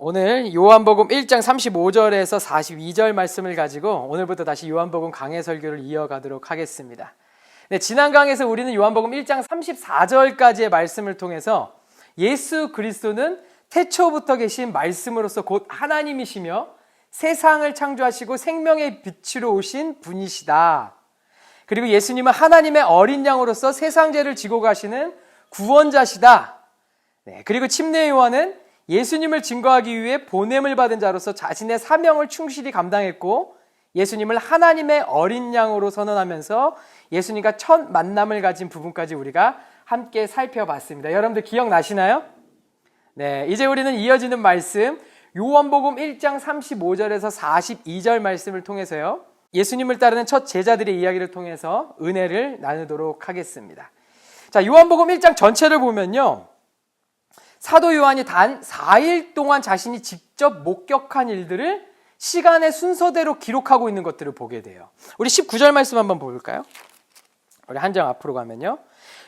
오늘 요한복음 1장 35절에서 42절 말씀을 가지고 오늘부터 다시 요한복음 강해 설교를 이어가도록 하겠습니다. 네, 지난 강에서 우리는 요한복음 1장 34절까지의 말씀을 통해서 예수 그리스도는 태초부터 계신 말씀으로서 곧 하나님이시며 세상을 창조하시고 생명의 빛으로 오신 분이시다. 그리고 예수님은 하나님의 어린 양으로서 세상 죄를 지고 가시는 구원자시다. 네, 그리고 침례 요한은 예수님을 증거하기 위해 보냄을 받은 자로서 자신의 사명을 충실히 감당했고 예수님을 하나님의 어린 양으로 선언하면서 예수님과 첫 만남을 가진 부분까지 우리가 함께 살펴봤습니다. 여러분들 기억나시나요? 네, 이제 우리는 이어지는 말씀 요한복음 1장 35절에서 42절 말씀을 통해서요, 예수님을 따르는 첫 제자들의 이야기를 통해서 은혜를 나누도록 하겠습니다. 자, 요한복음 1장 전체를 보면요, 사도 요한이 단 4일 동안 자신이 직접 목격한 일들을 시간의 순서대로 기록하고 있는 것들을 보게 돼요. 우리 19절 말씀 한번 볼까요? 우리 한 장 앞으로 가면요,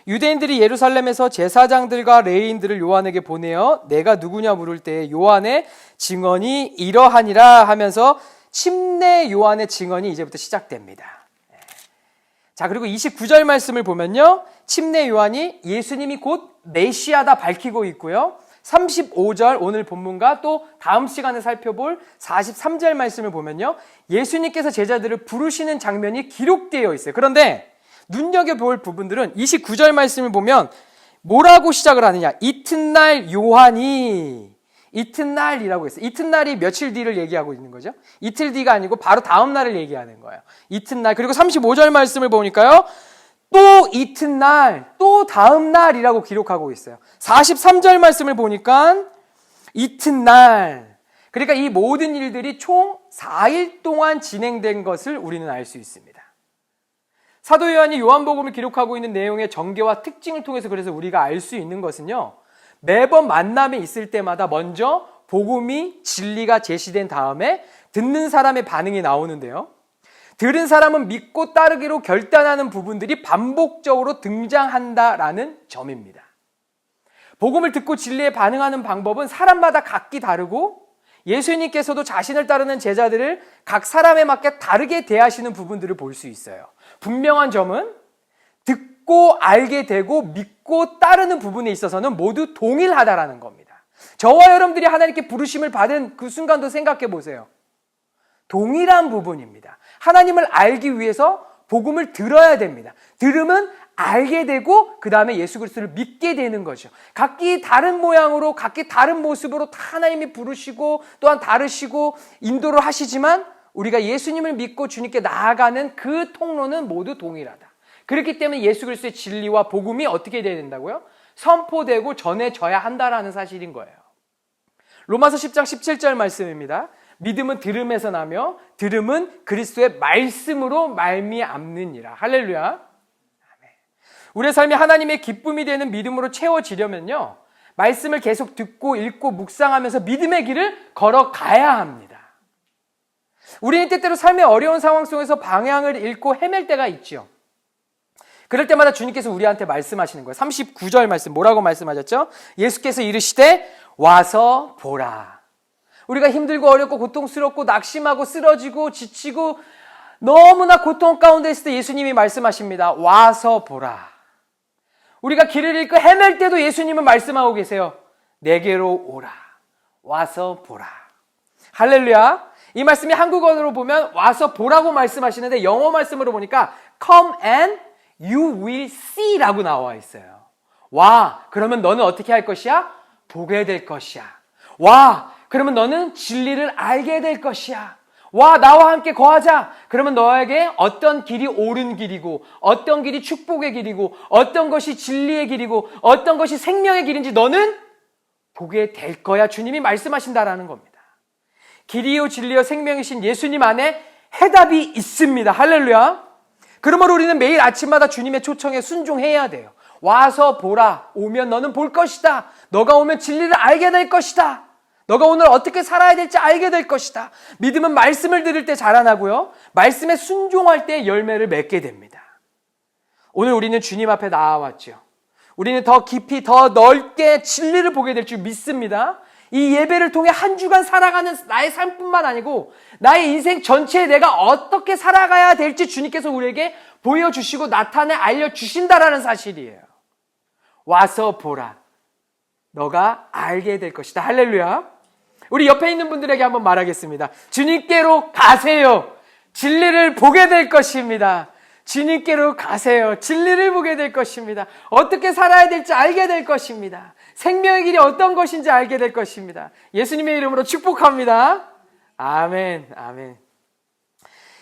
유대인들이 예루살렘에서 제사장들과 레위인들을 요한에게 보내어 내가 누구냐 물을 때 요한의 증언이 이러하니라 하면서 침례 요한의 증언이 이제부터 시작됩니다. 자, 그리고 29절 말씀을 보면요, 침례 요한이 예수님이 곧 메시아다 밝히고 있고요, 35절 오늘 본문과 또 다음 시간에 살펴볼 43절 말씀을 보면요, 예수님께서 제자들을 부르시는 장면이 기록되어 있어요. 그런데 눈여겨볼 부분들은 29절 말씀을 보면 뭐라고 시작을 하느냐, 이튿날 요한이, 이튿날이라고 했어요. 이튿날이 며칠 뒤를 얘기하고 있는 거죠. 이틀 뒤가 아니고 바로 다음 날을 얘기하는 거예요. 이튿날. 그리고 35절 말씀을 보니까요, 또 이튿날, 또 다음 날이라고 기록하고 있어요. 43절 말씀을 보니까 이튿날. 그러니까 이 모든 일들이 총 4일 동안 진행된 것을 우리는 알 수 있습니다. 사도 요한이 요한복음을 기록하고 있는 내용의 전개와 특징을 통해서 그래서 우리가 알 수 있는 것은요, 매번 만남에 있을 때마다 먼저 복음이, 진리가 제시된 다음에 듣는 사람의 반응이 나오는데요, 들은 사람은 믿고 따르기로 결단하는 부분들이 반복적으로 등장한다라는 점입니다. 복음을 듣고 진리에 반응하는 방법은 사람마다 각기 다르고 예수님께서도 자신을 따르는 제자들을 각 사람에 맞게 다르게 대하시는 부분들을 볼 수 있어요. 분명한 점은 듣고 알게 되고 믿고 따르는 부분에 있어서는 모두 동일하다라는 겁니다. 저와 여러분들이 하나님께 부르심을 받은 그 순간도 생각해 보세요. 동일한 부분입니다. 하나님을 알기 위해서 복음을 들어야 됩니다. 들으면 알게 되고 그 다음에 예수 그리스도를 믿게 되는 거죠. 각기 다른 모양으로, 각기 다른 모습으로 다 하나님이 부르시고 또한 다르시고 인도를 하시지만 우리가 예수님을 믿고 주님께 나아가는 그 통로는 모두 동일하다. 그렇기 때문에 예수 그리스도의 진리와 복음이 어떻게 돼야 된다고요? 선포되고 전해져야 한다라는 사실인 거예요. 로마서 10장 17절 말씀입니다. 믿음은 들음에서 나며 들음은 그리스도의 말씀으로 말미암느니라. 할렐루야. 아멘. 우리의 삶이 하나님의 기쁨이 되는 믿음으로 채워지려면요, 말씀을 계속 듣고 읽고 묵상하면서 믿음의 길을 걸어가야 합니다. 우리는 때때로 삶의 어려운 상황 속에서 방향을 잃고 헤맬 때가 있죠. 그럴 때마다 주님께서 우리한테 말씀하시는 거예요. 39절 말씀 뭐라고 말씀하셨죠? 예수께서 이르시되 와서 보라. 우리가 힘들고 어렵고 고통스럽고 낙심하고 쓰러지고 지치고 너무나 고통 가운데 있을 때 예수님이 말씀하십니다. 와서 보라. 우리가 길을 잃고 헤맬 때도 예수님은 말씀하고 계세요. 내게로 오라. 와서 보라. 할렐루야. 이 말씀이 한국어로 보면 와서 보라고 말씀하시는데 영어 말씀으로 보니까 come and you will see 라고 나와 있어요. 와, 그러면 너는 어떻게 할 것이야? 보게 될 것이야. 와, 그러면 너는 진리를 알게 될 것이야. 와, 나와 함께 거하자. 그러면 너에게 어떤 길이 옳은 길이고 어떤 길이 축복의 길이고 어떤 것이 진리의 길이고 어떤 것이 생명의 길인지 너는 보게 될 거야. 주님이 말씀하신다라는 겁니다. 길이요 진리요 생명이신 예수님 안에 해답이 있습니다. 할렐루야. 그러므로 우리는 매일 아침마다 주님의 초청에 순종해야 돼요. 와서 보라. 오면 너는 볼 것이다. 너가 오면 진리를 알게 될 것이다. 너가 오늘 어떻게 살아야 될지 알게 될 것이다. 믿음은 말씀을 들을 때 자라나고요, 말씀에 순종할 때 열매를 맺게 됩니다. 오늘 우리는 주님 앞에 나와왔죠. 우리는 더 깊이 더 넓게 진리를 보게 될 줄 믿습니다. 이 예배를 통해 한 주간 살아가는 나의 삶뿐만 아니고 나의 인생 전체에 내가 어떻게 살아가야 될지 주님께서 우리에게 보여주시고 나타내 알려주신다라는 사실이에요. 와서 보라. 너가 알게 될 것이다. 할렐루야. 우리 옆에 있는 분들에게 한번 말하겠습니다. 주님께로 가세요. 진리를 보게 될 것입니다. 주님께로 가세요. 진리를 보게 될 것입니다. 어떻게 살아야 될지 알게 될 것입니다. 생명의 길이 어떤 것인지 알게 될 것입니다. 예수님의 이름으로 축복합니다. 아멘, 아멘.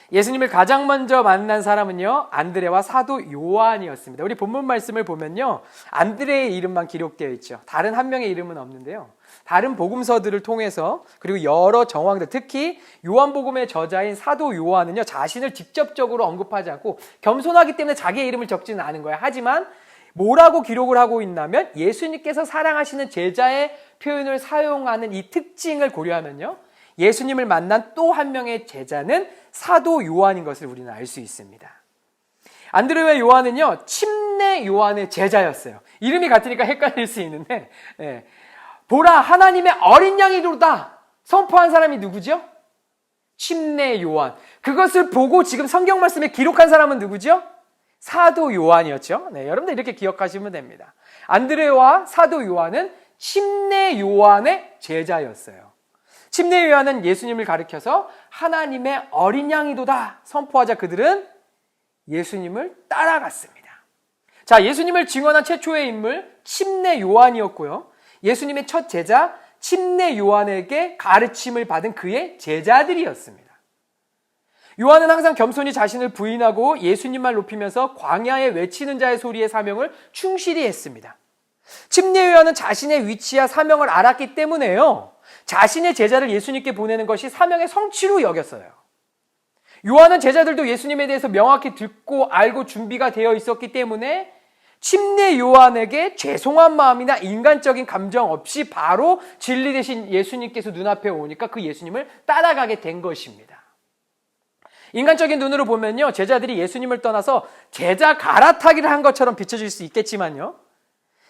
예수님을 가장 먼저 만난 사람은요, 안드레와 사도 요한이었습니다. 우리 본문 말씀을 보면요, 안드레의 이름만 기록되어 있죠. 다른 한 명의 이름은 없는데요. 다른 복음서들을 통해서 그리고 여러 정황들, 특히 요한복음의 저자인 사도 요한은요, 자신을 직접적으로 언급하지 않고 겸손하기 때문에 자기의 이름을 적지는 않은 거예요. 하지만 뭐라고 기록을 하고 있냐면 예수님께서 사랑하시는 제자의 표현을 사용하는 이 특징을 고려하면요, 예수님을 만난 또 한 명의 제자는 사도 요한인 것을 우리는 알 수 있습니다. 안드레와 요한은요, 침례 요한의 제자였어요. 이름이 같으니까 헷갈릴 수 있는데, 보라, 하나님의 어린 양이로다 선포한 사람이 누구죠? 침례 요한. 그것을 보고 지금 성경 말씀에 기록한 사람은 누구죠? 사도 요한이었죠. 여러분들 이렇게 기억하시면 됩니다. 안드레와 사도 요한은 침례 요한의 제자였어요. 침례 요한은 예수님을 가리켜서 하나님의 어린 양이도다 선포하자 그들은 예수님을 따라갔습니다. 자, 예수님을 증언한 최초의 인물 침례 요한이었고요. 예수님의 첫 제자 침례 요한에게 가르침을 받은 그의 제자들이었습니다. 요한은 항상 겸손히 자신을 부인하고 예수님만 높이면서 광야에 외치는 자의 소리의 사명을 충실히 했습니다. 침례 요한은 자신의 위치와 사명을 알았기 때문에요, 자신의 제자를 예수님께 보내는 것이 사명의 성취로 여겼어요. 요한은 제자들도 예수님에 대해서 명확히 듣고 알고 준비가 되어 있었기 때문에 침례 요한에게 죄송한 마음이나 인간적인 감정 없이 바로 진리 대신 예수님께서 눈앞에 오니까 그 예수님을 따라가게 된 것입니다. 인간적인 눈으로 보면요, 제자들이 예수님을 떠나서 제자 갈아타기를 한 것처럼 비춰질 수 있겠지만요,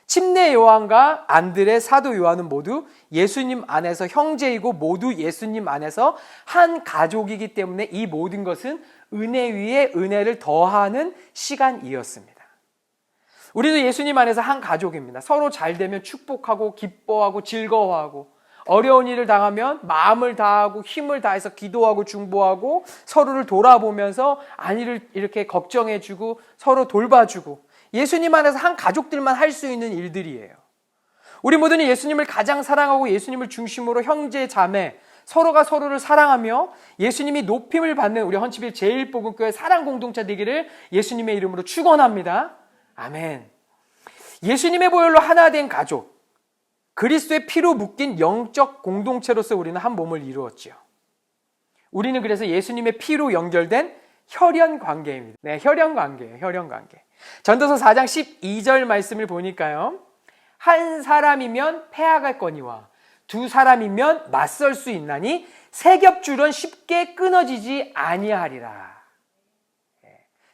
침례 요한과 안드레, 사도 요한은 모두 예수님 안에서 형제이고 모두 예수님 안에서 한 가족이기 때문에 이 모든 것은 은혜 위에 은혜를 더하는 시간이었습니다. 우리도 예수님 안에서 한 가족입니다. 서로 잘 되면 축복하고 기뻐하고 즐거워하고, 어려운 일을 당하면 마음을 다하고 힘을 다해서 기도하고 중보하고 서로를 돌아보면서 안위를 이렇게 걱정해주고 서로 돌봐주고, 예수님 안에서 한 가족들만 할 수 있는 일들이에요. 우리 모두는 예수님을 가장 사랑하고 예수님을 중심으로 형제, 자매, 서로가 서로를 사랑하며 예수님이 높임을 받는 우리 헌치빌 제1복음교회 사랑 공동체 되기를 예수님의 이름으로 축원합니다. 아멘. 예수님의 보혈로 하나 된 가족, 그리스도의 피로 묶인 영적 공동체로서 우리는 한 몸을 이루었지요. 우리는 그래서 예수님의 피로 연결된 혈연 관계입니다. 혈연 관계예요. 혈연 관계. 전도서 4장 12절 말씀을 보니까요, 한 사람이면 패하겠거니와 두 사람이면 맞설 수 있나니 세 겹줄은 쉽게 끊어지지 아니하리라.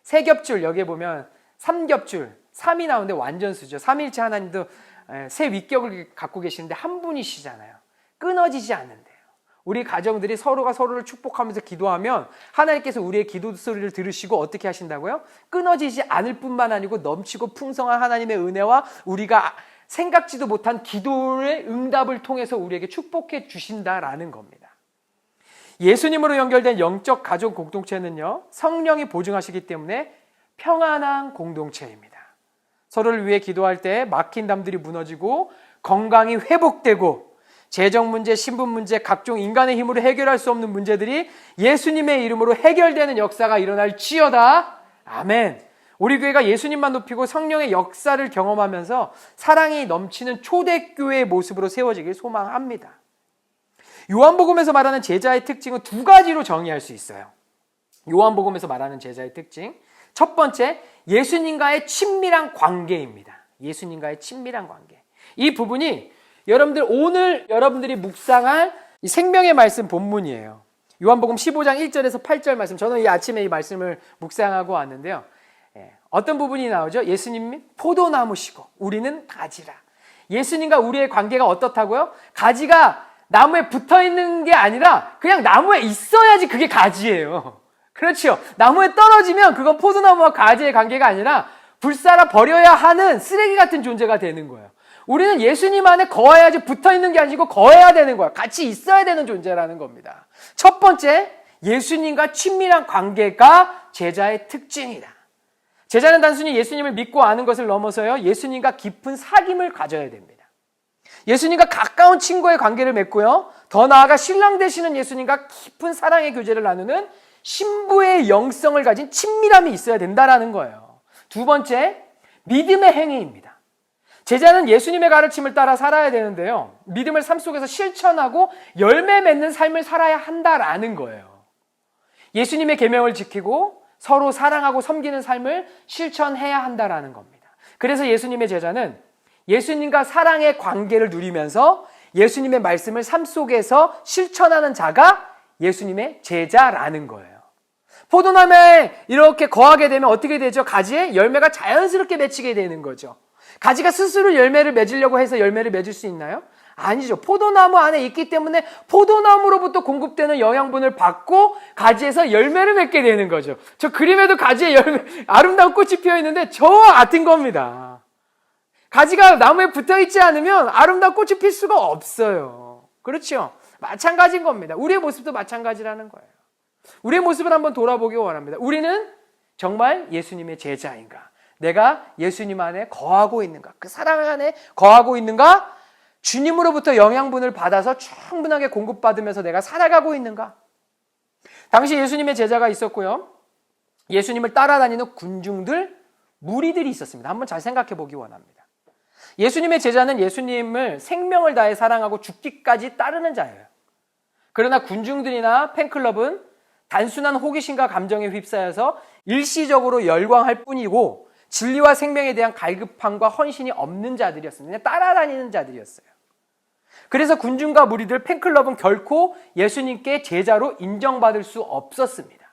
세 겹줄, 여기에 보면 3겹줄, 3이 나오는데 완전수죠. 삼일체 하나님도 세 위격을 갖고 계시는데 한 분이시잖아요. 끊어지지 않는데요. 우리 가정들이 서로가 서로를 축복하면서 기도하면 하나님께서 우리의 기도 소리를 들으시고 어떻게 하신다고요? 끊어지지 않을 뿐만 아니고 넘치고 풍성한 하나님의 은혜와 우리가 생각지도 못한 기도의 응답을 통해서 우리에게 축복해 주신다라는 겁니다. 예수님으로 연결된 영적 가족 공동체는요, 성령이 보증하시기 때문에 평안한 공동체입니다. 서로를 위해 기도할 때 막힌 담들이 무너지고 건강이 회복되고 재정 문제, 신분 문제, 각종 인간의 힘으로 해결할 수 없는 문제들이 예수님의 이름으로 해결되는 역사가 일어날지어다. 아멘. 우리 교회가 예수님만 높이고 성령의 역사를 경험하면서 사랑이 넘치는 초대교회의 모습으로 세워지길 소망합니다. 요한복음에서 말하는 제자의 특징은 두 가지로 정의할 수 있어요. 요한복음에서 말하는 제자의 특징, 첫 번째, 예수님과의 친밀한 관계입니다. 예수님과의 친밀한 관계. 이 부분이 여러분들 오늘 여러분들이 묵상할 이 생명의 말씀 본문이에요. 요한복음 15장 1절에서 8절 말씀. 저는 이 아침에 이 말씀을 묵상하고 왔는데요. 어떤 부분이 나오죠? 예수님이 포도나무시고 우리는 가지라. 예수님과 우리의 관계가 어떻다고요? 가지가 나무에 붙어 있는 게 아니라 그냥 나무에 있어야지 그게 가지예요. 그렇죠. 나무에 떨어지면 그건 포도나무와 가지의 관계가 아니라 불살아 버려야 하는 쓰레기 같은 존재가 되는 거예요. 우리는 예수님 안에 거해야지 붙어 있는 게 아니고 거해야 되는 거야. 같이 있어야 되는 존재라는 겁니다. 첫 번째, 예수님과 친밀한 관계가 제자의 특징이다. 제자는 단순히 예수님을 믿고 아는 것을 넘어서요, 예수님과 깊은 사귐을 가져야 됩니다. 예수님과 가까운 친구의 관계를 맺고요, 더 나아가 신랑 되시는 예수님과 깊은 사랑의 교제를 나누는 신부의 영성을 가진 친밀함이 있어야 된다라는 거예요. 두 번째, 믿음의 행위입니다. 제자는 예수님의 가르침을 따라 살아야 되는데요, 믿음을 삶 속에서 실천하고 열매 맺는 삶을 살아야 한다라는 거예요. 예수님의 계명을 지키고 서로 사랑하고 섬기는 삶을 실천해야 한다라는 겁니다. 그래서 예수님의 제자는 예수님과 사랑의 관계를 누리면서 예수님의 말씀을 삶 속에서 실천하는 자가 예수님의 제자라는 거예요. 포도나무에 이렇게 거하게 되면 어떻게 되죠? 가지에 열매가 자연스럽게 맺히게 되는 거죠. 가지가 스스로 열매를 맺으려고 해서 열매를 맺을 수 있나요? 아니죠. 포도나무 안에 있기 때문에 포도나무로부터 공급되는 영양분을 받고 가지에서 열매를 맺게 되는 거죠. 저 그림에도 가지에 열매, 아름다운 꽃이 피어 있는데 저와 같은 겁니다. 가지가 나무에 붙어 있지 않으면 아름다운 꽃이 필 수가 없어요. 그렇죠? 마찬가지인 겁니다. 우리의 모습도 마찬가지라는 거예요. 우리의 모습을 한번 돌아보기 원합니다. 우리는 정말 예수님의 제자인가? 내가 예수님 안에 거하고 있는가? 그 사랑 안에 거하고 있는가? 주님으로부터 영양분을 받아서 충분하게 공급받으면서 내가 살아가고 있는가? 당시 예수님의 제자가 있었고요, 예수님을 따라다니는 군중들, 무리들이 있었습니다. 한번 잘 생각해 보기 원합니다. 예수님의 제자는 예수님을 생명을 다해 사랑하고 죽기까지 따르는 자예요. 그러나 군중들이나 팬클럽은 단순한 호기심과 감정에 휩싸여서 일시적으로 열광할 뿐이고 진리와 생명에 대한 갈급함과 헌신이 없는 자들이었습니다. 따라다니는 자들이었어요. 그래서 군중과 무리들, 팬클럽은 결코 예수님께 제자로 인정받을 수 없었습니다.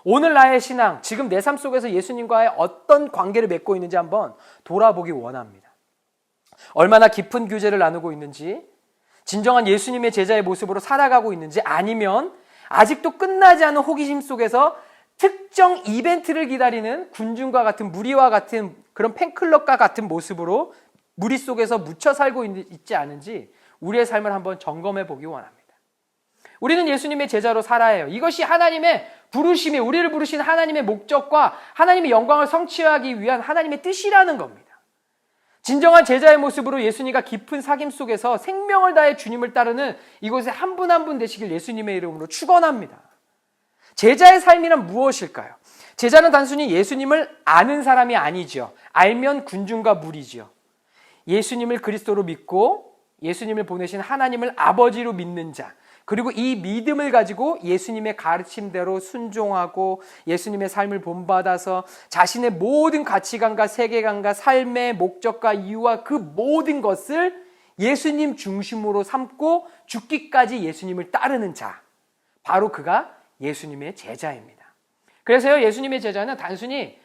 오늘 나의 신앙, 지금 내 삶 속에서 예수님과의 어떤 관계를 맺고 있는지 한번 돌아보기 원합니다. 얼마나 깊은 교제를 나누고 있는지, 진정한 예수님의 제자의 모습으로 살아가고 있는지, 아니면 아직도 끝나지 않은 호기심 속에서 특정 이벤트를 기다리는 군중과 같은, 무리와 같은 그런 팬클럽과 같은 모습으로 무리 속에서 묻혀 살고 있지 않은지 우리의 삶을 한번 점검해 보기 원합니다. 우리는 예수님의 제자로 살아야 해요. 이것이 하나님의 부르심이, 우리를 부르신 하나님의 목적과 하나님의 영광을 성취하기 위한 하나님의 뜻이라는 겁니다. 진정한 제자의 모습으로 예수님과 깊은 사귐 속에서 생명을 다해 주님을 따르는 이곳에 한 분 한 분 되시길 예수님의 이름으로 축원합니다. 제자의 삶이란 무엇일까요? 제자는 단순히 예수님을 아는 사람이 아니죠. 알면 군중과 무리죠. 예수님을 그리스도로 믿고 예수님을 보내신 하나님을 아버지로 믿는 자, 그리고 이 믿음을 가지고 예수님의 가르침대로 순종하고 예수님의 삶을 본받아서 자신의 모든 가치관과 세계관과 삶의 목적과 이유와 그 모든 것을 예수님 중심으로 삼고 죽기까지 예수님을 따르는 자, 바로 그가 예수님의 제자입니다. 그래서요, 예수님의 제자는 단순히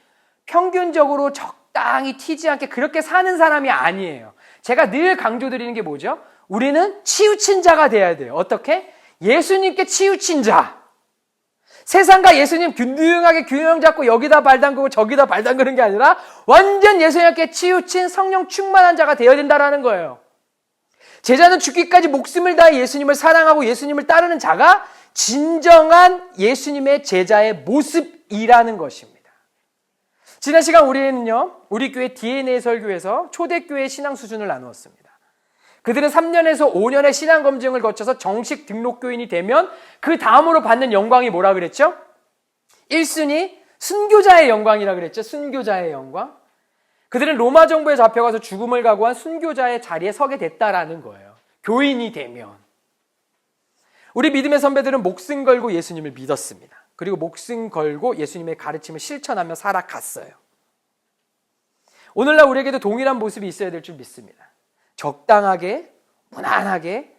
평균적으로 적당히 튀지 않게 그렇게 사는 사람이 아니에요. 제가 늘 강조드리는 게 뭐죠? 우리는 치우친 자가 돼야 돼요. 어떻게? 예수님께 치우친 자. 세상과 예수님 균등하게 균형 잡고 여기다 발 담그고 저기다 발 담그는 게 아니라 완전 예수님께 치우친 성령 충만한 자가 되어야 된다는 거예요. 제자는 죽기까지 목숨을 다해 예수님을 사랑하고 예수님을 따르는 자가 진정한 예수님의 제자의 모습이라는 것입니다. 지난 시간 우리는요, 우리 교회 DNA 설교에서 초대교회 신앙 수준을 나누었습니다. 그들은 3년에서 5년의 신앙 검증을 거쳐서 정식 등록교인이 되면 그 다음으로 받는 영광이 뭐라 그랬죠? 1순위 순교자의 영광이라 그랬죠. 순교자의 영광. 그들은 로마 정부에 잡혀가서 죽음을 각오한 순교자의 자리에 서게 됐다라는 거예요. 교인이 되면. 우리 믿음의 선배들은 목숨 걸고 예수님을 믿었습니다. 그리고 목숨 걸고 예수님의 가르침을 실천하며 살아갔어요. 오늘날 우리에게도 동일한 모습이 있어야 될 줄 믿습니다. 적당하게, 무난하게,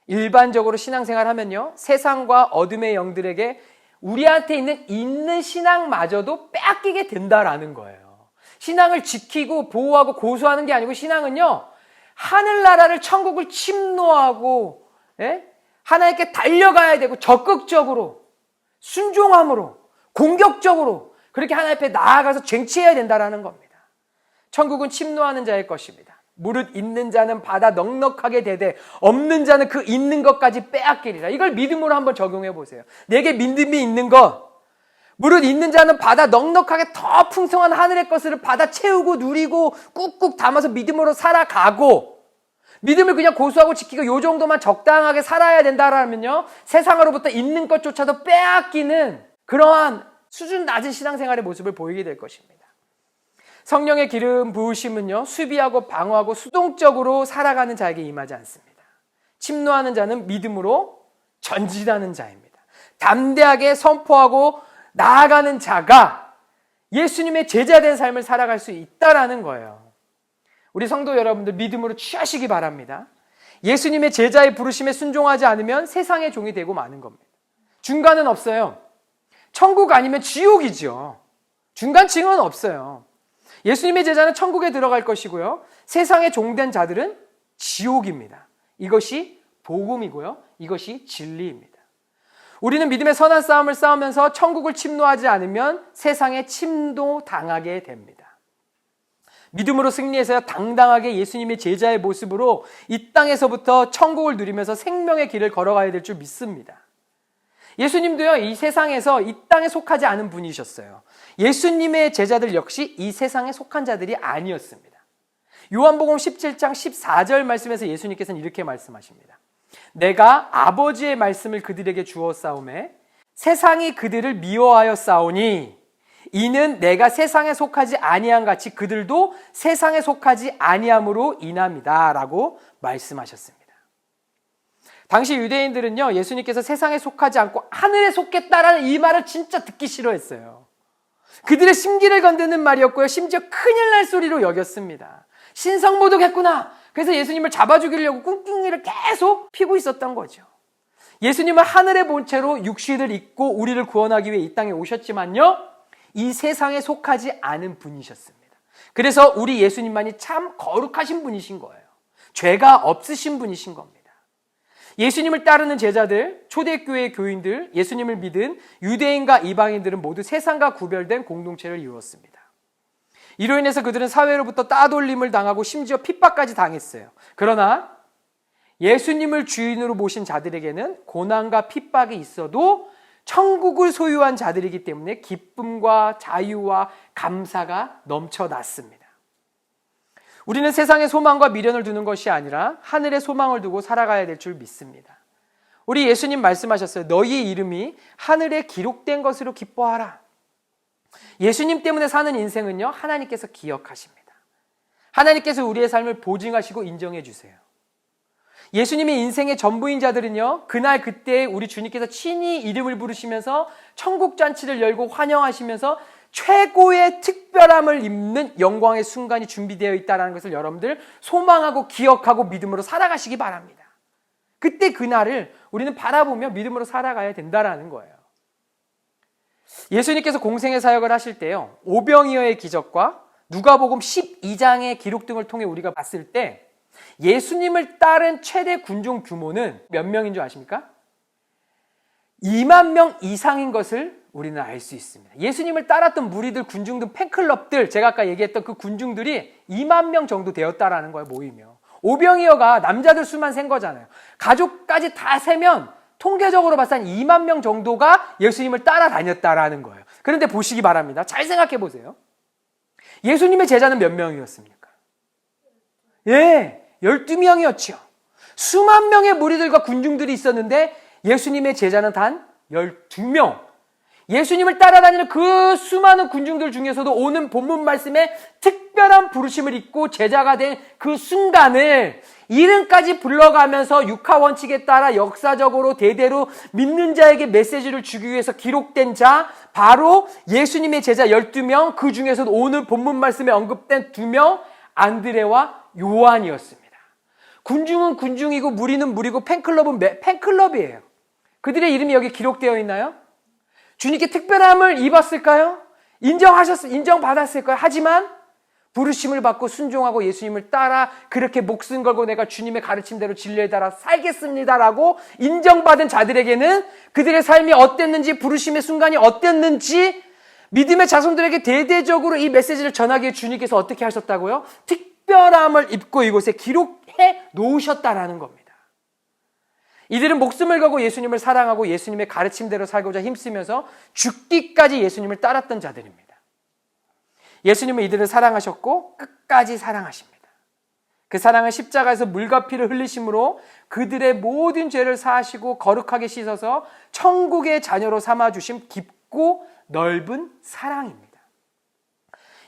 일반적으로 신앙생활하면요, 세상과 어둠의 영들에게 우리한테 있는 신앙마저도 빼앗기게 된다라는 거예요. 신앙을 지키고 보호하고 고수하는 게 아니고 신앙은요, 하늘나라를 천국을 침노하고 하나님께 달려가야 되고 적극적으로 순종함으로 공격적으로 그렇게 하나님 앞에 나아가서 쟁취해야 된다라는 겁니다. 천국은 침노하는 자의 것입니다. 무릇 있는 자는 받아 넉넉하게 되되 없는 자는 그 있는 것까지 빼앗기리라. 이걸 믿음으로 한번 적용해 보세요. 내게 믿음이 있는 것, 무릇 있는 자는 받아 넉넉하게 더 풍성한 하늘의 것을 받아 채우고 누리고 꾹꾹 담아서 믿음으로 살아가고, 믿음을 그냥 고수하고 지키고 요 정도만 적당하게 살아야 된다라면요, 세상으로부터 있는 것조차도 빼앗기는 그러한 수준 낮은 신앙생활의 모습을 보이게 될 것입니다. 성령의 기름 부으심은요, 수비하고 방어하고 수동적으로 살아가는 자에게 임하지 않습니다. 침노하는 자는 믿음으로 전진하는 자입니다. 담대하게 선포하고 나아가는 자가 예수님의 제자된 삶을 살아갈 수 있다라는 거예요. 우리 성도 여러분들 믿음으로 취하시기 바랍니다. 예수님의 제자의 부르심에 순종하지 않으면 세상의 종이 되고 마는 겁니다. 중간은 없어요. 천국 아니면 지옥이죠. 중간층은 없어요. 예수님의 제자는 천국에 들어갈 것이고요, 세상의 종된 자들은 지옥입니다. 이것이 복음이고요, 이것이 진리입니다. 우리는 믿음의 선한 싸움을 싸우면서 천국을 침노하지 않으면 세상에 침노당하게 됩니다. 믿음으로 승리해서 당당하게 예수님의 제자의 모습으로 이 땅에서부터 천국을 누리면서 생명의 길을 걸어가야 될 줄 믿습니다. 예수님도요, 이 세상에서 이 땅에 속하지 않은 분이셨어요. 예수님의 제자들 역시 이 세상에 속한 자들이 아니었습니다. 요한복음 17장 14절 말씀에서 예수님께서는 이렇게 말씀하십니다. 내가 아버지의 말씀을 그들에게 주었사오매 세상이 그들을 미워하여 싸우니 이는 내가 세상에 속하지 아니한 같이 그들도 세상에 속하지 아니함으로 인함이다 라고 말씀하셨습니다. 당시 유대인들은요, 예수님께서 세상에 속하지 않고 하늘에 속겠다라는 이 말을 진짜 듣기 싫어했어요. 그들의 심기를 건드는 말이었고요, 심지어 큰일 날 소리로 여겼습니다. 신성모독했구나. 그래서 예수님을 잡아 죽이려고 꿍꿍이를 계속 피고 있었던 거죠. 예수님은 하늘의 본체로 육신을 입고 우리를 구원하기 위해 이 땅에 오셨지만요, 이 세상에 속하지 않은 분이셨습니다. 그래서 우리 예수님만이 참 거룩하신 분이신 거예요. 죄가 없으신 분이신 겁니다. 예수님을 따르는 제자들, 초대교회 교인들, 예수님을 믿은 유대인과 이방인들은 모두 세상과 구별된 공동체를 이루었습니다. 이로 인해서 그들은 사회로부터 따돌림을 당하고 심지어 핍박까지 당했어요. 그러나 예수님을 주인으로 모신 자들에게는 고난과 핍박이 있어도 천국을 소유한 자들이기 때문에 기쁨과 자유와 감사가 넘쳐났습니다. 우리는 세상에 소망과 미련을 두는 것이 아니라 하늘의 소망을 두고 살아가야 될 줄 믿습니다. 우리 예수님 말씀하셨어요. 너희의 이름이 하늘에 기록된 것으로 기뻐하라. 예수님 때문에 사는 인생은요, 하나님께서 기억하십니다. 하나님께서 우리의 삶을 보증하시고 인정해 주세요. 예수님의 인생의 전부인 자들은요, 그날 그때 우리 주님께서 친히 이름을 부르시면서 천국 잔치를 열고 환영하시면서 최고의 특별함을 입는 영광의 순간이 준비되어 있다는 것을 여러분들 소망하고 기억하고 믿음으로 살아가시기 바랍니다. 그때 그날을 우리는 바라보며 믿음으로 살아가야 된다는 거예요. 예수님께서 공생의 사역을 하실 때요, 오병이어의 기적과 누가복음 12장의 기록 등을 통해 우리가 봤을 때 예수님을 따른 최대 군종 규모는 몇 명인 줄 아십니까? 2만 명 이상인 것을 우리는 알 수 있습니다. 예수님을 따랐던 무리들, 군중들, 팬클럽들, 제가 아까 얘기했던 그 군중들이 2만 명 정도 되었다라는 거예요, 모이며. 오병이어가 남자들 수만 센 거잖아요. 가족까지 다 세면 통계적으로 봤을 때 2만 명 정도가 예수님을 따라다녔다라는 거예요. 그런데 보시기 바랍니다. 잘 생각해 보세요. 예수님의 제자는 몇 명이었습니까? 예, 12명이었죠. 수만 명의 무리들과 군중들이 있었는데 예수님의 제자는 단 12명. 예수님을 따라다니는 그 수많은 군중들 중에서도 오는 본문 말씀에 특별한 부르심을 입고 제자가 된 그 순간을 이름까지 불러가면서 육하 원칙에 따라 역사적으로 대대로 믿는 자에게 메시지를 주기 위해서 기록된 자, 바로 예수님의 제자 12명, 그 중에서도 오늘 본문 말씀에 언급된 2명, 안드레와 요한이었습니다. 군중은 군중이고 무리는 무리고 팬클럽은 팬클럽이에요. 그들의 이름이 여기 기록되어 있나요? 주님께 특별함을 입었을까요? 인정받았을까요? 하지만 부르심을 받고 순종하고 예수님을 따라 그렇게 목숨 걸고 내가 주님의 가르침대로 진리에 따라 살겠습니다라고 인정받은 자들에게는 그들의 삶이 어땠는지, 부르심의 순간이 어땠는지 믿음의 자손들에게 대대적으로 이 메시지를 전하기에 주님께서 어떻게 하셨다고요? 특별함을 입고 이곳에 기록해 놓으셨다라는 겁니다. 이들은 목숨을 걸고 예수님을 사랑하고 예수님의 가르침대로 살고자 힘쓰면서 죽기까지 예수님을 따랐던 자들입니다. 예수님은 이들을 사랑하셨고 끝까지 사랑하십니다. 그 사랑은 십자가에서 물과 피를 흘리심으로 그들의 모든 죄를 사하시고 거룩하게 씻어서 천국의 자녀로 삼아주심 깊고 넓은 사랑입니다.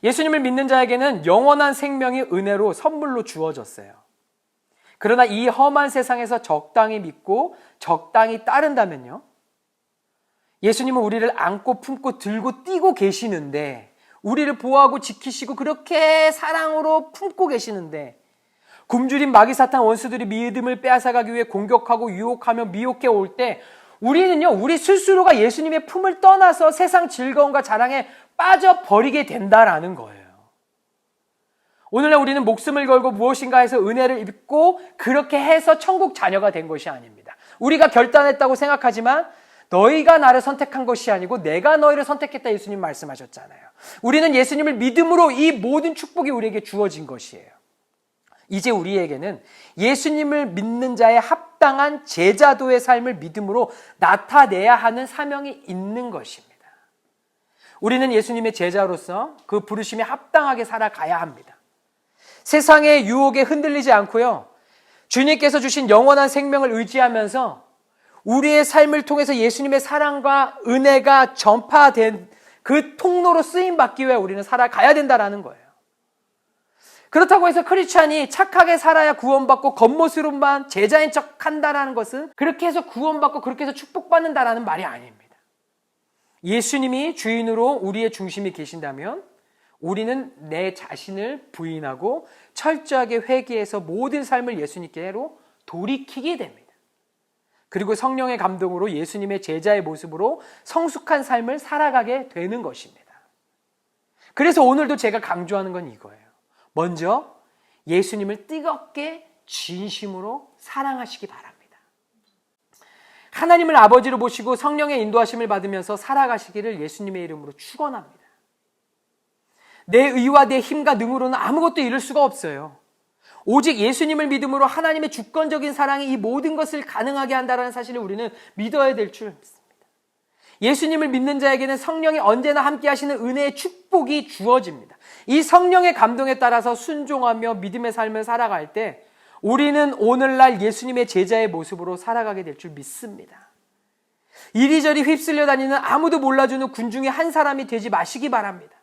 예수님을 믿는 자에게는 영원한 생명이 은혜로 선물로 주어졌어요. 그러나 이 험한 세상에서 적당히 믿고 적당히 따른다면요, 예수님은 우리를 안고 품고 들고 뛰고 계시는데, 우리를 보호하고 지키시고 그렇게 사랑으로 품고 계시는데, 굶주린 마귀 사탄 원수들이 믿음을 빼앗아가기 위해 공격하고 유혹하며 미혹해 올 때 우리는요, 우리 스스로가 예수님의 품을 떠나서 세상 즐거움과 자랑에 빠져버리게 된다라는 거예요. 오늘날 우리는 목숨을 걸고 무엇인가 해서 은혜를 입고 그렇게 해서 천국 자녀가 된 것이 아닙니다. 우리가 결단했다고 생각하지만 너희가 나를 선택한 것이 아니고 내가 너희를 선택했다, 예수님 말씀하셨잖아요. 우리는 예수님을 믿음으로 이 모든 축복이 우리에게 주어진 것이에요. 이제 우리에게는 예수님을 믿는 자의 합당한 제자도의 삶을 믿음으로 나타내야 하는 사명이 있는 것입니다. 우리는 예수님의 제자로서 그 부르심에 합당하게 살아가야 합니다. 세상의 유혹에 흔들리지 않고요, 주님께서 주신 영원한 생명을 의지하면서 우리의 삶을 통해서 예수님의 사랑과 은혜가 전파된 그 통로로 쓰임받기 위해 우리는 살아가야 된다는 거예요. 그렇다고 해서 크리스찬이 착하게 살아야 구원받고 겉모습으로만 제자인 척 한다는 것은 그렇게 해서 구원받고 그렇게 해서 축복받는다라는 말이 아닙니다. 예수님이 주인으로 우리의 중심이 계신다면 우리는 내 자신을 부인하고 철저하게 회개해서 모든 삶을 예수님께로 돌이키게 됩니다. 그리고 성령의 감동으로 예수님의 제자의 모습으로 성숙한 삶을 살아가게 되는 것입니다. 그래서 오늘도 제가 강조하는 건 이거예요. 먼저 예수님을 뜨겁게 진심으로 사랑하시기 바랍니다. 하나님을 아버지로 보시고 성령의 인도하심을 받으면서 살아가시기를 예수님의 이름으로 축원합니다. 내 의와 내 힘과 능으로는 아무것도 이룰 수가 없어요. 오직 예수님을 믿음으로 하나님의 주권적인 사랑이 이 모든 것을 가능하게 한다는 사실을 우리는 믿어야 될 줄 믿습니다. 예수님을 믿는 자에게는 성령이 언제나 함께 하시는 은혜의 축복이 주어집니다. 이 성령의 감동에 따라서 순종하며 믿음의 삶을 살아갈 때 우리는 오늘날 예수님의 제자의 모습으로 살아가게 될 줄 믿습니다. 이리저리 휩쓸려 다니는 아무도 몰라주는 군중의 한 사람이 되지 마시기 바랍니다.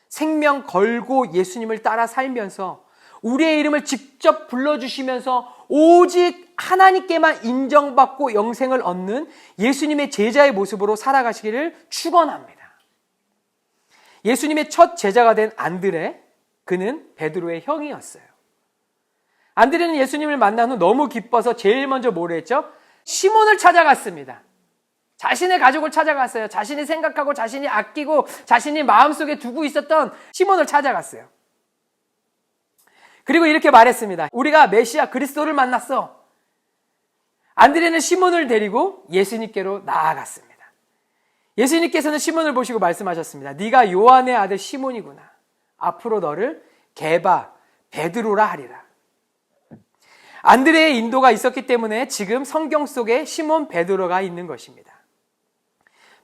생명 걸고 예수님을 따라 살면서 우리의 이름을 직접 불러주시면서 오직 하나님께만 인정받고 영생을 얻는 예수님의 제자의 모습으로 살아가시기를 축원합니다. 예수님의 첫 제자가 된 안드레, 그는 베드로의 형이었어요. 안드레는 예수님을 만난 후 너무 기뻐서 제일 먼저 뭐를 했죠? 시몬을 찾아갔습니다. 자신의 가족을 찾아갔어요. 자신이 생각하고 자신이 아끼고 자신이 마음속에 두고 있었던 시몬을 찾아갔어요. 그리고 이렇게 말했습니다. 우리가 메시아 그리스도를 만났어. 안드레는 시몬을 데리고 예수님께로 나아갔습니다. 예수님께서는 시몬을 보시고 말씀하셨습니다. 네가 요한의 아들 시몬이구나. 앞으로 너를 게바, 베드로라 하리라. 안드레의 인도가 있었기 때문에 지금 성경 속에 시몬 베드로가 있는 것입니다.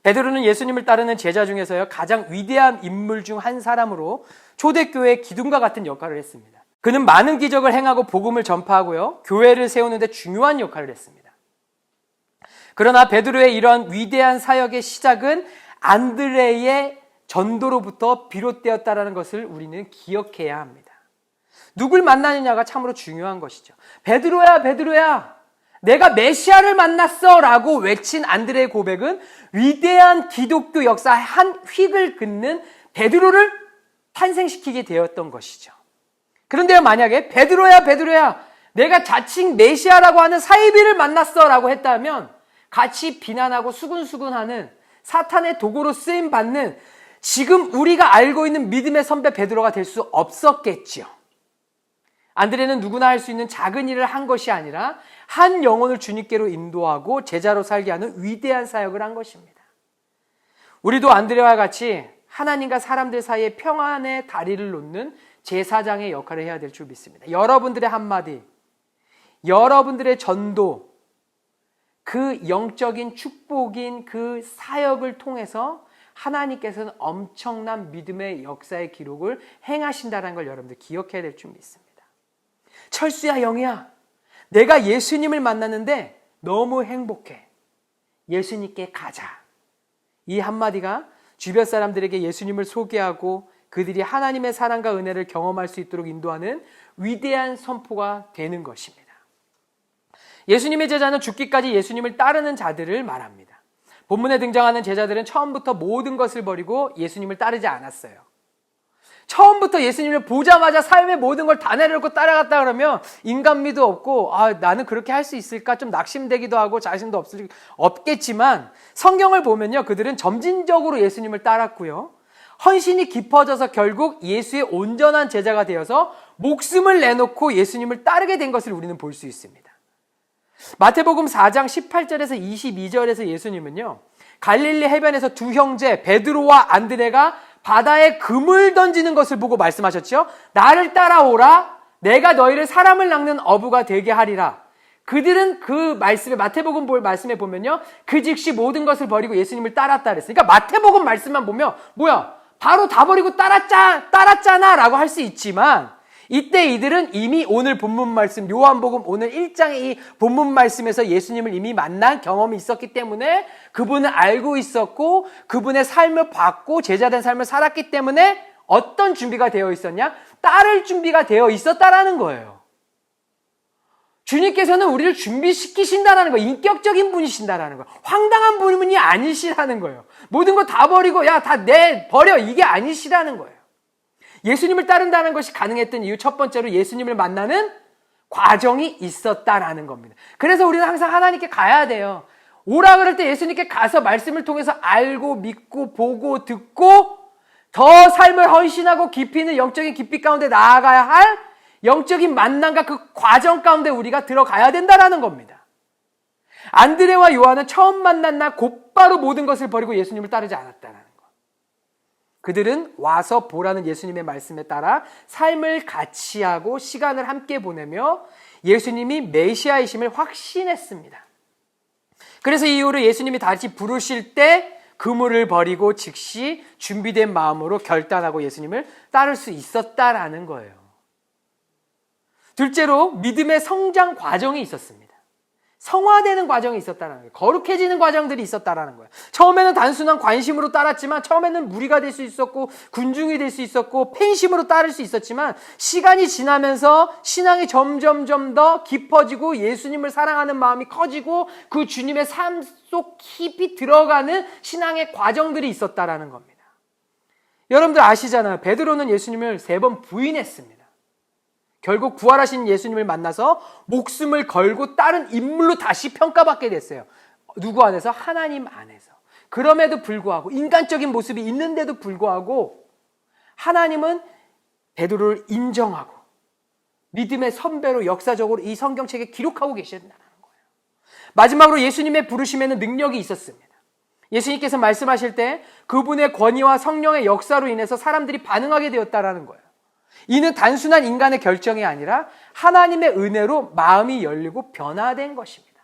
베드로는 예수님을 따르는 제자 중에서요, 가장 위대한 인물 중 한 사람으로 초대교회의 기둥과 같은 역할을 했습니다. 그는 많은 기적을 행하고 복음을 전파하고요, 교회를 세우는 데 중요한 역할을 했습니다. 그러나 베드로의 이런 위대한 사역의 시작은 안드레의 전도로부터 비롯되었다는 것을 우리는 기억해야 합니다. 누굴 만나느냐가 참으로 중요한 것이죠. 베드로야, 베드로야, 내가 메시아를 만났어 라고 외친 안드레의 고백은 위대한 기독교 역사 한 획을 긋는 베드로를 탄생시키게 되었던 것이죠. 그런데요, 만약에 베드로야, 베드로야, 내가 자칭 메시아라고 하는 사이비를 만났어 라고 했다면 같이 비난하고 수군수군하는 사탄의 도구로 쓰임받는 지금 우리가 알고 있는 믿음의 선배 베드로가 될 수 없었겠지요. 안드레는 누구나 할 수 있는 작은 일을 한 것이 아니라 한 영혼을 주님께로 인도하고 제자로 살게 하는 위대한 사역을 한 것입니다. 우리도 안드레와 같이 하나님과 사람들 사이에 평안의 다리를 놓는 제사장의 역할을 해야 될 줄 믿습니다. 여러분들의 한마디, 여러분들의 전도, 그 영적인 축복인 그 사역을 통해서 하나님께서는 엄청난 믿음의 역사의 기록을 행하신다는 걸 여러분들 기억해야 될 줄 믿습니다. 철수야, 영희야, 내가 예수님을 만났는데 너무 행복해. 예수님께 가자. 이 한마디가 주변 사람들에게 예수님을 소개하고 그들이 하나님의 사랑과 은혜를 경험할 수 있도록 인도하는 위대한 선포가 되는 것입니다. 예수님의 제자는 죽기까지 예수님을 따르는 자들을 말합니다. 본문에 등장하는 제자들은 처음부터 모든 것을 버리고 예수님을 따르지 않았어요. 처음부터 예수님을 보자마자 삶의 모든 걸 다 내려놓고 따라갔다 그러면 인간미도 없고 나는 그렇게 할 수 있을까 좀 낙심되기도 하고 자신도 없겠지만 성경을 보면요, 그들은 점진적으로 예수님을 따랐고요, 헌신이 깊어져서 결국 예수의 온전한 제자가 되어서 목숨을 내놓고 예수님을 따르게 된 것을 우리는 볼 수 있습니다. 마태복음 4장 18절에서 22절에서 예수님은요, 갈릴리 해변에서 두 형제 베드로와 안드레가 바다에 금을 던지는 것을 보고 말씀하셨죠. 나를 따라오라. 내가 너희를 사람을 낚는 어부가 되게 하리라. 그들은 그 말씀에, 마태복음 말씀에 보면요, 그 즉시 모든 것을 버리고 예수님을 따랐다 그랬어요. 그러니까 마태복음 말씀만 보면 뭐야, 바로 다 버리고 따랐잖아 라고 할 수 있지만, 이때 이들은 이미 오늘 본문 말씀, 요한복음 오늘 1장의 이 본문 말씀에서 예수님을 이미 만난 경험이 있었기 때문에 그분을 알고 있었고 그분의 삶을 받고 제자된 삶을 살았기 때문에 어떤 준비가 되어 있었냐? 따를 준비가 되어 있었다라는 거예요. 주님께서는 우리를 준비시키신다라는 거예요. 인격적인 분이신다라는 거예요. 황당한 분이 아니시라는 거예요. 모든 거 다 버리고 다 버려, 이게 아니시라는 거예요. 예수님을 따른다는 것이 가능했던 이유, 첫 번째로 예수님을 만나는 과정이 있었다라는 겁니다. 그래서 우리는 항상 하나님께 가야 돼요. 오라 그럴 때 예수님께 가서 말씀을 통해서 알고 믿고 보고 듣고 더 삶을 헌신하고 깊이 있는 영적인 깊이 가운데 나아가야 할 영적인 만남과 그 과정 가운데 우리가 들어가야 된다라는 겁니다. 안드레와 요한은 처음 만난 날 곧바로 모든 것을 버리고 예수님을 따르지 않았다는 거. 그들은 와서 보라는 예수님의 말씀에 따라 삶을 같이 하고 시간을 함께 보내며 예수님이 메시아이심을 확신했습니다. 그래서 이후로 예수님이 다시 부르실 때 그물을 버리고 즉시 준비된 마음으로 결단하고 예수님을 따를 수 있었다라는 거예요. 둘째로 믿음의 성장 과정이 있었습니다. 성화되는 과정이 있었다는 거예요. 거룩해지는 과정들이 있었다는 거예요. 처음에는 단순한 관심으로 따랐지만, 처음에는 무리가 될 수 있었고 군중이 될 수 있었고 팬심으로 따를 수 있었지만, 시간이 지나면서 신앙이 점점 더 깊어지고 예수님을 사랑하는 마음이 커지고 그 주님의 삶 속 깊이 들어가는 신앙의 과정들이 있었다라는 겁니다. 여러분들 아시잖아요. 베드로는 예수님을 3번 부인했습니다. 결국 부활하신 예수님을 만나서 목숨을 걸고 다른 인물로 다시 평가받게 됐어요. 누구 안에서? 하나님 안에서. 그럼에도 불구하고, 인간적인 모습이 있는데도 불구하고 하나님은 베드로를 인정하고 믿음의 선배로 역사적으로 이 성경책에 기록하고 계신다는 거예요. 마지막으로 예수님의 부르심에는 능력이 있었습니다. 예수님께서 말씀하실 때 그분의 권위와 성령의 역사로 인해서 사람들이 반응하게 되었다라는 거예요. 이는 단순한 인간의 결정이 아니라 하나님의 은혜로 마음이 열리고 변화된 것입니다.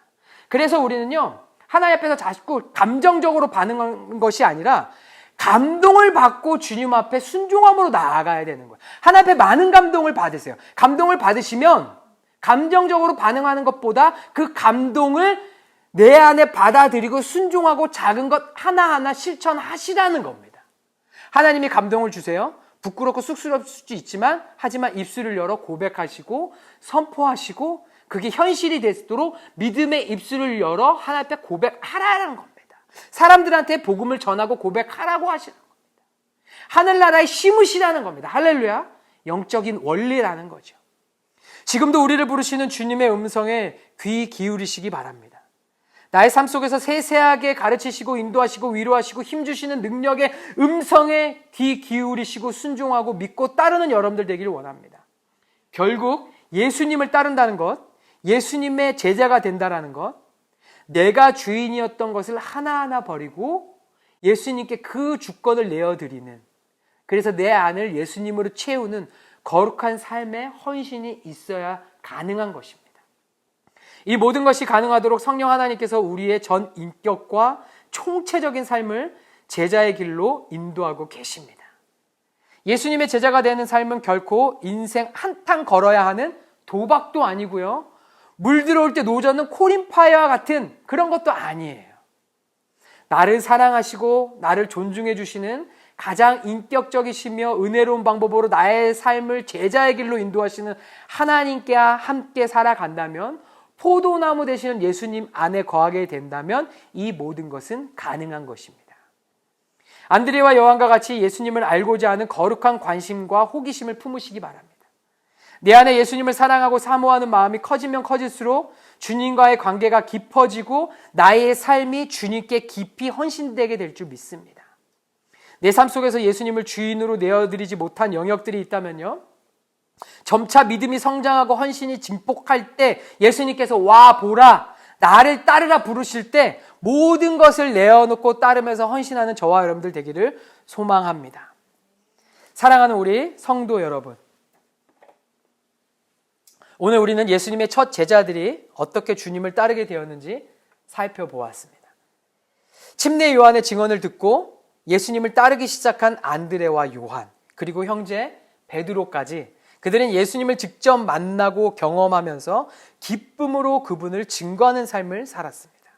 그래서 우리는요, 하나님 앞에서 자꾸 감정적으로 반응하는 것이 아니라 감동을 받고 주님 앞에 순종함으로 나아가야 되는 거예요. 하나님 앞에 많은 감동을 받으세요. 감동을 받으시면 감정적으로 반응하는 것보다 그 감동을 내 안에 받아들이고 순종하고 작은 것 하나하나 실천하시라는 겁니다. 하나님이 감동을 주세요. 부끄럽고 쑥스러울 수도 있지만, 하지만 입술을 열어 고백하시고 선포하시고 그게 현실이 되도록 믿음의 입술을 열어 하나님 앞에 고백하라는 겁니다. 사람들한테 복음을 전하고 고백하라고 하시는 겁니다. 하늘나라에 심으시라는 겁니다. 할렐루야. 영적인 원리라는 거죠. 지금도 우리를 부르시는 주님의 음성에 귀 기울이시기 바랍니다. 나의 삶 속에서 세세하게 가르치시고 인도하시고 위로하시고 힘주시는 능력의 음성에 귀 기울이시고 순종하고 믿고 따르는 여러분들 되기를 원합니다. 결국 예수님을 따른다는 것, 예수님의 제자가 된다는 것, 내가 주인이었던 것을 하나하나 버리고 예수님께 그 주권을 내어드리는, 그래서 내 안을 예수님으로 채우는 거룩한 삶의 헌신이 있어야 가능한 것입니다. 이 모든 것이 가능하도록 성령 하나님께서 우리의 전 인격과 총체적인 삶을 제자의 길로 인도하고 계십니다. 예수님의 제자가 되는 삶은 결코 인생 한탕 걸어야 하는 도박도 아니고요, 물 들어올 때 노젓는 코린파와 같은 그런 것도 아니에요. 나를 사랑하시고 나를 존중해 주시는 가장 인격적이시며 은혜로운 방법으로 나의 삶을 제자의 길로 인도하시는 하나님께 함께 살아간다면, 포도나무 되시는 예수님 안에 거하게 된다면 이 모든 것은 가능한 것입니다. 안드레와 요한과 같이 예수님을 알고자 하는 거룩한 관심과 호기심을 품으시기 바랍니다. 내 안에 예수님을 사랑하고 사모하는 마음이 커지면 커질수록 주님과의 관계가 깊어지고 나의 삶이 주님께 깊이 헌신되게 될 줄 믿습니다. 내 삶 속에서 예수님을 주인으로 내어드리지 못한 영역들이 있다면요, 점차 믿음이 성장하고 헌신이 증폭할 때 예수님께서 와 보라, 나를 따르라 부르실 때 모든 것을 내어놓고 따르면서 헌신하는 저와 여러분들 되기를 소망합니다. 사랑하는 우리 성도 여러분, 오늘 우리는 예수님의 첫 제자들이 어떻게 주님을 따르게 되었는지 살펴보았습니다. 침례 요한의 증언을 듣고 예수님을 따르기 시작한 안드레와 요한, 그리고 형제 베드로까지, 그들은 예수님을 직접 만나고 경험하면서 기쁨으로 그분을 증거하는 삶을 살았습니다.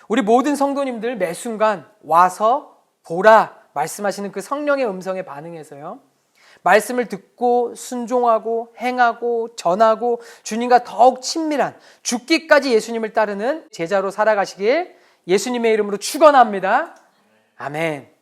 우리 모든 성도님들 매 순간 와서 보라 말씀하시는 그 성령의 음성에 반응해서요, 말씀을 듣고 순종하고 행하고 전하고 주님과 더욱 친밀한, 죽기까지 예수님을 따르는 제자로 살아가시길 예수님의 이름으로 축원합니다. 아멘.